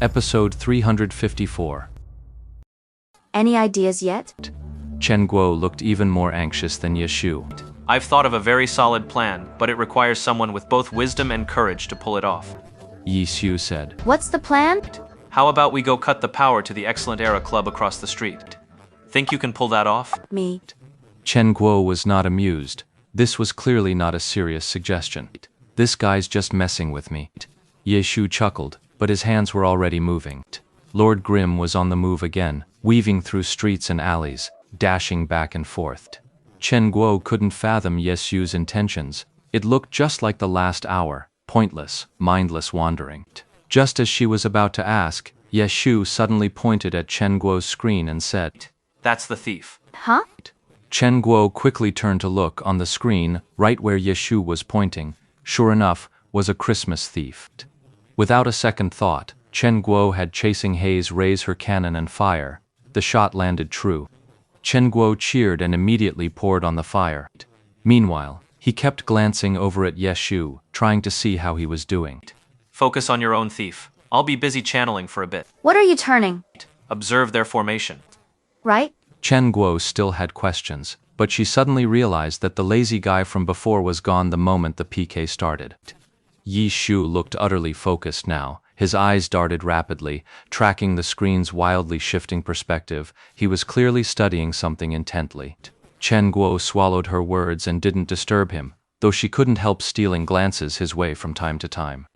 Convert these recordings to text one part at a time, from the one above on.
Episode 354. Any ideas yet? Chen Guo looked even more anxious than Ye Shu. I've thought of a very solid plan, but it requires someone with both wisdom and courage to pull it off. Ye Shu said. What's the plan? How about we go cut the power to the Excellent Era Club across the street? Think you can pull that off? Me. Chen Guo was not amused. This was clearly not a serious suggestion. This guy's just messing with me. Ye Shu chuckled, but his hands were already moving. Lord Grimm was on the move again, weaving through streets and alleys, dashing back and forth. Chen Guo couldn't fathom Ye Shu's intentions. It looked just like the last hour, pointless, mindless wandering. Just as she was about to ask, Ye Shu suddenly pointed at Chen Guo's screen and said, "That's the thief." Huh? Chen Guo quickly turned to look on the screen, right where Ye Shu was pointing. Sure enough, was a Christmas thief. Without a second thought, Chen Guo had Chasing Haze raise her cannon and fire. The shot landed true. Chen Guo cheered and immediately poured on the fire. Meanwhile, he kept glancing over at Ye Shu, trying to see how he was doing. Focus on your own thief. I'll be busy channeling for a bit. What are you turning? Observe their formation. Right? Chen Guo still had questions, but she suddenly realized that the lazy guy from before was gone the moment the PK started. Ye Shu looked utterly focused now. His eyes darted rapidly, tracking the screen's wildly shifting perspective. He was clearly studying something intently. Chen Guo swallowed her words and didn't disturb him, though she couldn't help stealing glances his way from time to time.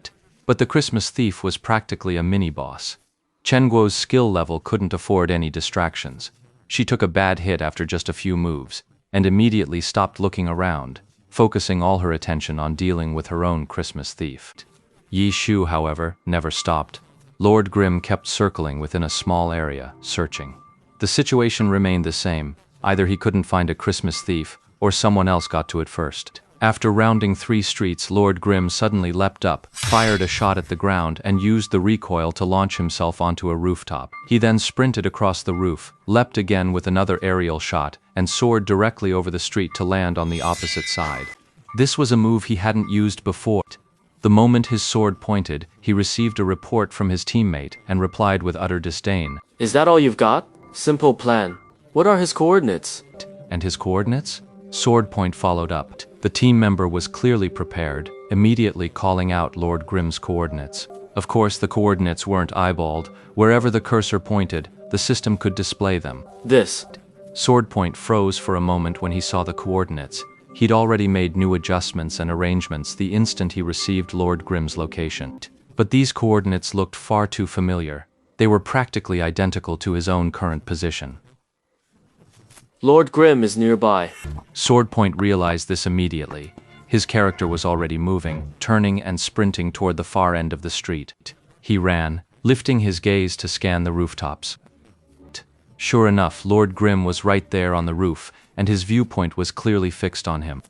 But the Christmas thief was practically a mini-boss. Chen Guo's skill level couldn't afford any distractions. She took a bad hit after just a few moves, and immediately stopped looking around, focusing all her attention on dealing with her own Christmas thief. Ye Shu, however, never stopped. Lord Grimm kept circling within a small area, searching. The situation remained the same. Either he couldn't find a Christmas thief, or someone else got to it first. After rounding 3 streets, Lord Grimm suddenly leapt up, fired a shot at the ground, and used the recoil to launch himself onto a rooftop. He then sprinted across the roof, leapt again with another aerial shot, and soared directly over the street to land on the opposite side. This was a move he hadn't used before. The moment his sword pointed, he received a report from his teammate and replied with utter disdain. "Is that all you've got? Simple plan. What are his coordinates?" And his coordinates? Sword point followed up. The team member was clearly prepared, immediately calling out Lord Grimm's coordinates. Of course, the coordinates weren't eyeballed. Wherever the cursor pointed, the system could display them. This. Sword point froze for a moment when he saw the coordinates. He'd already made new adjustments and arrangements the instant he received Lord Grimm's location. But these coordinates looked far too familiar. They were practically identical to his own current position. Lord Grimm is nearby. Swordpoint realized this immediately. His character was already moving, turning and sprinting toward the far end of the street. He ran, lifting his gaze to scan the rooftops. Sure enough, Lord Grimm was right there on the roof, and his viewpoint was clearly fixed on him.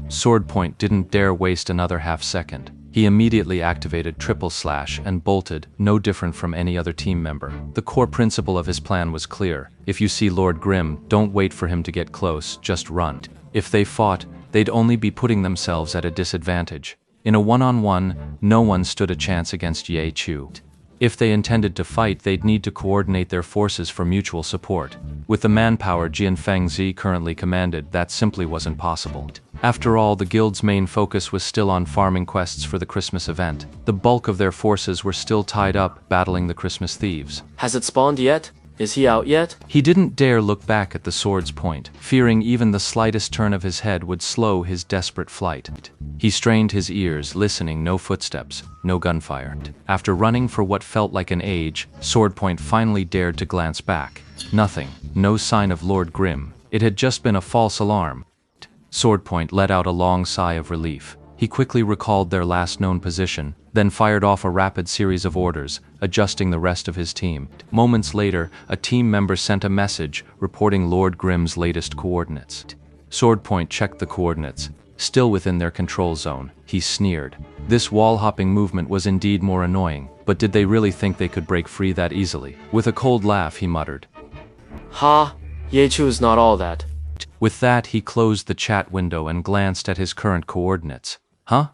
Swordpoint didn't dare waste another half second. He immediately activated triple slash and bolted, no different from any other team member. The core principle of his plan was clear. If you see Lord Grimm, don't wait for him to get close, just run. If they fought, they'd only be putting themselves at a disadvantage. In a one-on-one, no one stood a chance against Ye Shu. If they intended to fight, they'd need to coordinate their forces for mutual support. With the manpower Jian Fengzi currently commanded, that simply wasn't possible. After all, the guild's main focus was still on farming quests for the Christmas event. The bulk of their forces were still tied up battling the Christmas thieves. Has it spawned yet? Is he out yet? He didn't dare look back at the sword's point, fearing even the slightest turn of his head would slow his desperate flight. He strained his ears, listening. No footsteps, no gunfire. After running for what felt like an age, Swordpoint finally dared to glance back. Nothing, no sign of Lord Grimm. It had just been a false alarm. Swordpoint let out a long sigh of relief. He quickly recalled their last known position, then fired off a rapid series of orders, adjusting the rest of his team. Moments later, a team member sent a message reporting Lord Grimm's latest coordinates. Swordpoint checked the coordinates. Still within their control zone, he sneered. This wall-hopping movement was indeed more annoying, but did they really think they could break free that easily? With a cold laugh, he muttered. Ha! Ye Shu is not all that. With that, he closed the chat window and glanced at his current coordinates. Huh?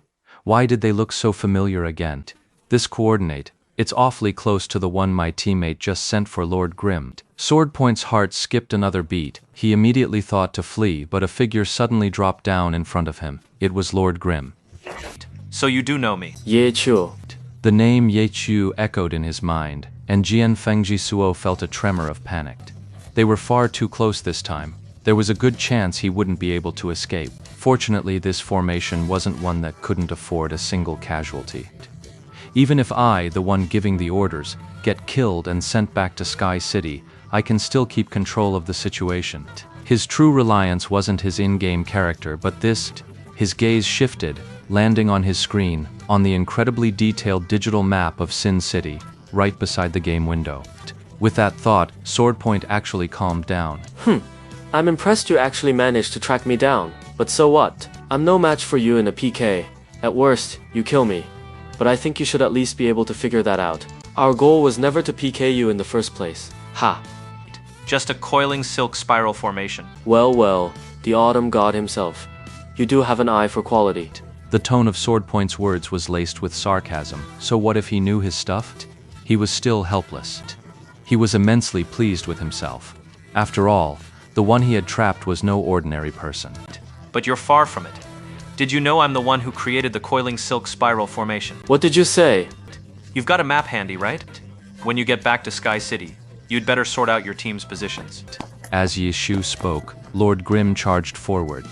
Why did they look so familiar again? This coordinate, It's awfully close to the one my teammate just sent for Lord Grimm. Swordpoint's heart skipped another beat. He immediately thought to flee, but a figure suddenly dropped down in front of him. It was Lord Grimm. So you do know me. Ye Chuo. The name Ye Chu echoed in his mind, and Jian Fengji Suo felt a tremor of panic. They were far too close this time. There was a good chance he wouldn't be able to escape. Fortunately, this formation wasn't one that couldn't afford a single casualty. Even if I, the one giving the orders, get killed and sent back to Sky City, I can still keep control of the situation. His true reliance wasn't his in-game character, but this. His gaze shifted, landing on his screen, on the incredibly detailed digital map of Sin City, right beside the game window. With that thought, Swordpoint actually calmed down. I'm impressed you actually managed to track me down, but so what? I'm no match for you in a PK. At worst, you kill me. But I think you should at least be able to figure that out. Our goal was never to PK you in the first place. Ha! Just a coiling silk spiral formation. Well, the Autumn God himself. You do have an eye for quality. The tone of Swordpoint's words was laced with sarcasm, so what if he knew his stuff? He was still helpless. He was immensely pleased with himself. After all, the one he had trapped was no ordinary person. But you're far from it. Did you know I'm the one who created the coiling silk spiral formation? What did you say? You've got a map handy, right? When you get back to Sky City, you'd better sort out your team's positions. As Ye Shu spoke, Lord Grimm charged forward.